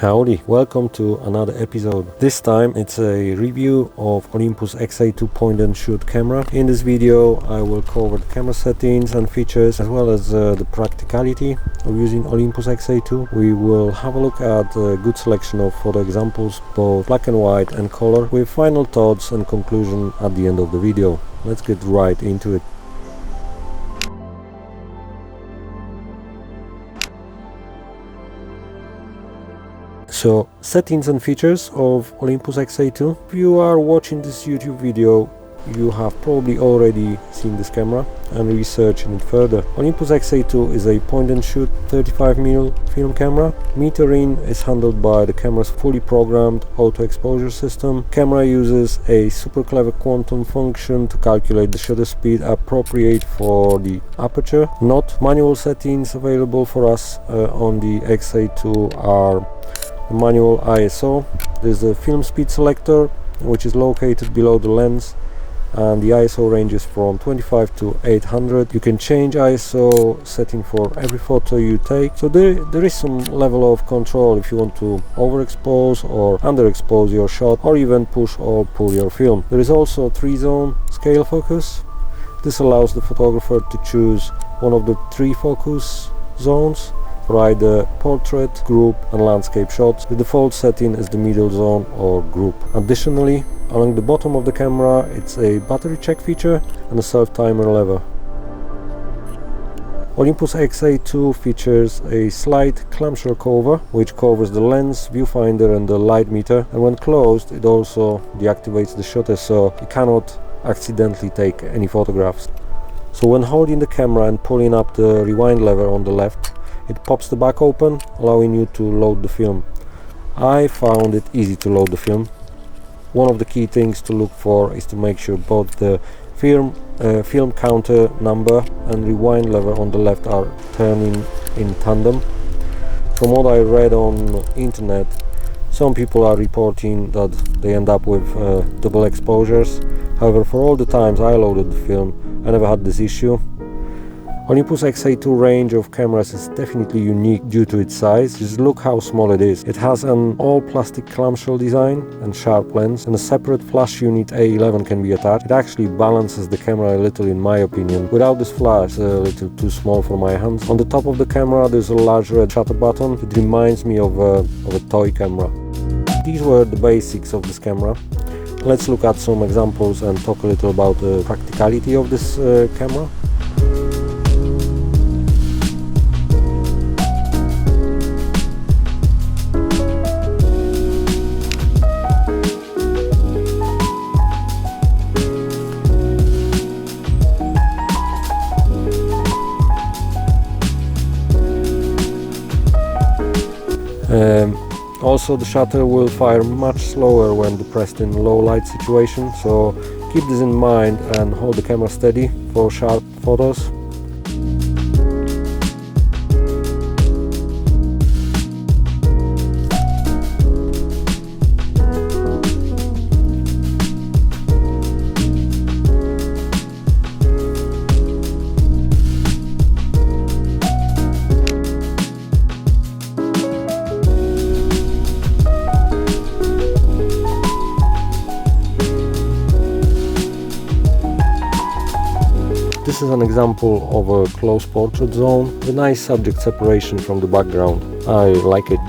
Howdy, welcome to another episode. This time it's a review of Olympus XA2 point and shoot camera. In this video I will cover the camera settings and features as well as the practicality of using Olympus XA2. We will have a look at a good selection of photo examples, both black and white and color, with final thoughts and conclusion at the end of the video. Let's get right into it. So, settings and features of Olympus XA2. If you are watching this YouTube video, you have probably already seen this camera and researching it further. Olympus XA2 is a point and shoot 35mm film camera. Metering is handled by the camera's fully programmed auto exposure system. Camera uses a super clever quantum function to calculate the shutter speed appropriate for the aperture. Manual settings available for us on the XA2 are manual ISO. There's a film speed selector which is located below the lens, and the ISO ranges from 25 to 800. You can change ISO setting for every photo you take, so there is some level of control if you want to overexpose or underexpose your shot, or even push or pull your film. There is also 3-zone scale focus. This allows the photographer to choose one of the 3 focus zones for either portrait, group and landscape shots. The default setting is the middle zone or group. Additionally, along the bottom of the camera it's a battery check feature and a self-timer lever. Olympus XA2 features a slight clamshell cover which covers the lens, viewfinder and the light meter, and when closed it also deactivates the shutter, so you cannot accidentally take any photographs. So when holding the camera and pulling up the rewind lever on the left, it pops the back open, allowing you to load the film. I found it easy to load the film. One of the key things to look for is to make sure both the film counter number and rewind lever on the left are turning in tandem. From what I read on internet, some people are reporting that they end up with double exposures. However, for all the times I loaded the film, I never had this issue. Olympus XA2 range of cameras is definitely unique due to its size. Just look how small it is. It has an all-plastic clamshell design and sharp lens, and a separate flash unit A11 can be attached. It actually balances the camera a little in my opinion. Without this flash, it's a little too small for my hands. On the top of the camera there's a large red shutter button. It reminds me of a toy camera. These were the basics of this camera. Let's look at some examples and talk a little about the practicality of this camera. Also, the shutter will fire much slower when depressed in low light situation, so keep this in mind and hold the camera steady for sharp photos. This is an example of a close portrait zone with a nice subject separation from the background. I like it.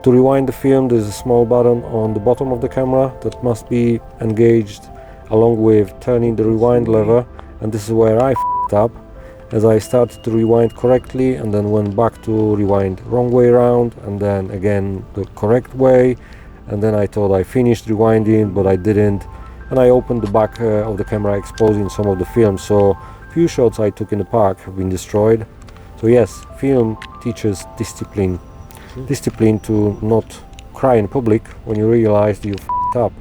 To rewind the film, there's a small button on the bottom of the camera that must be engaged along with turning the rewind lever, and this is where I f***ed up, as I started to rewind correctly and then went back to rewind wrong way around and then again the correct way, and then I thought I finished rewinding but I didn't, and I opened the back of the camera, exposing some of the film, so few shots I took in the park have been destroyed. So yes, film teaches discipline to not cry in public when you realize you f***ed up.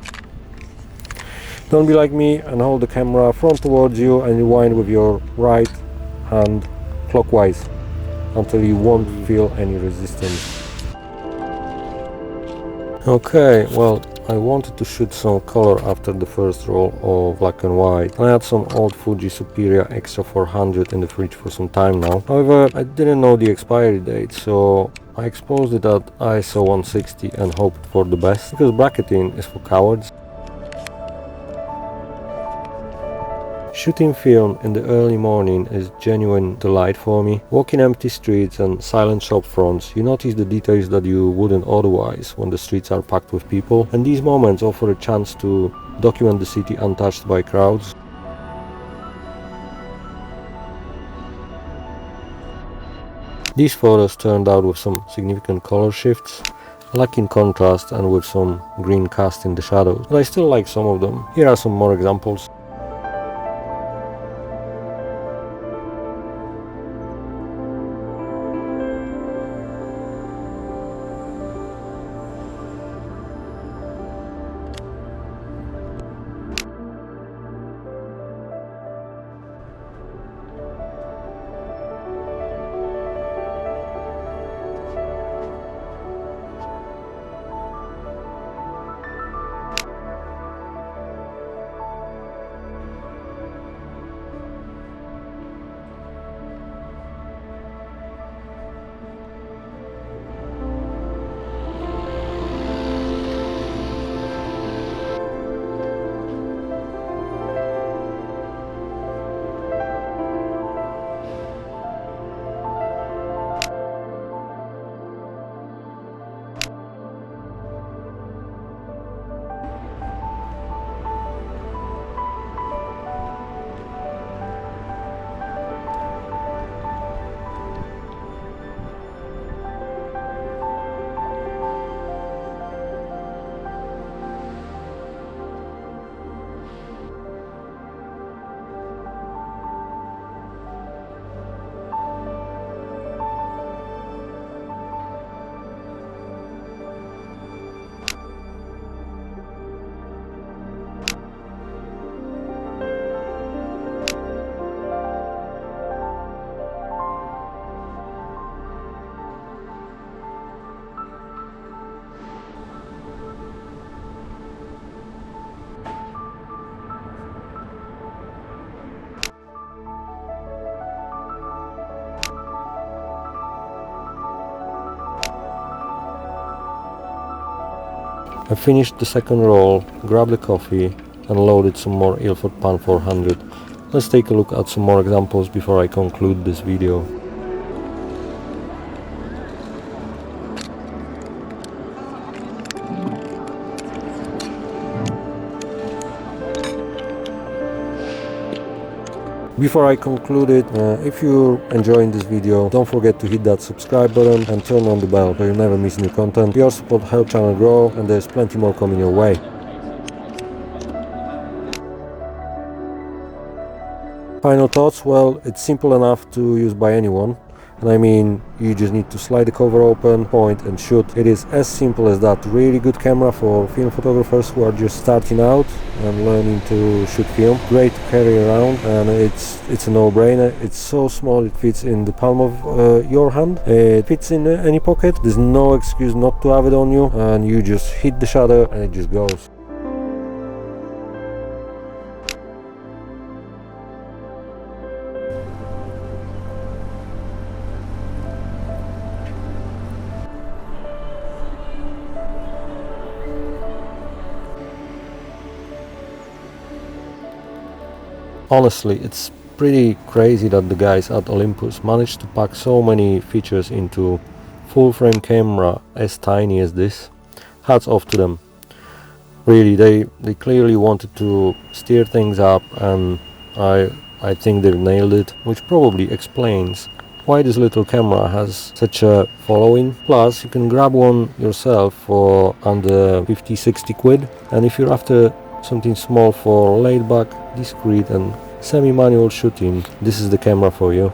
Don't be like me and hold the camera front towards you and rewind with your right hand clockwise until you won't feel any resistance. Okay, well, I wanted to shoot some color after the first roll of black and white. I had some old Fuji Superia Xtra 400 in the fridge for some time now. However, I didn't know the expiry date, so I exposed it at ISO 160 and hoped for the best, because bracketing is for cowards. Shooting film in the early morning is genuine delight for me. Walking empty streets and silent shop fronts, you notice the details that you wouldn't otherwise when the streets are packed with people, and these moments offer a chance to document the city untouched by crowds. These photos turned out with some significant color shifts, lacking contrast and with some green cast in the shadows, but I still like some of them. Here are some more examples. I finished the second roll, grabbed a coffee and loaded some more Ilford Pan 400. Let's take a look at some more examples before I conclude this video. Before I conclude it, if you're enjoying this video, don't forget to hit that subscribe button and turn on the bell so you'll never miss new content. Your support helps channel grow and there's plenty more coming your way. Final thoughts, well, it's simple enough to use by anyone. And I mean, you just need to slide the cover open, point and shoot. It is as simple as that. Really good camera for film photographers who are just starting out and learning to shoot film. Great to carry around, and it's a no-brainer. It's so small it fits in the palm of your hand. It fits in any pocket. There's no excuse not to have it on you, and you just hit the shutter and it just goes. Honestly, it's pretty crazy that the guys at Olympus managed to pack so many features into full frame camera as tiny as this. Hats off to them. Really, they clearly wanted to steer things up, and I think they nailed it, which probably explains why this little camera has such a following. Plus, you can grab one yourself for under 50-60 quid, and if you're after something small for laid back, discreet and semi-manual shooting, this is the camera for you.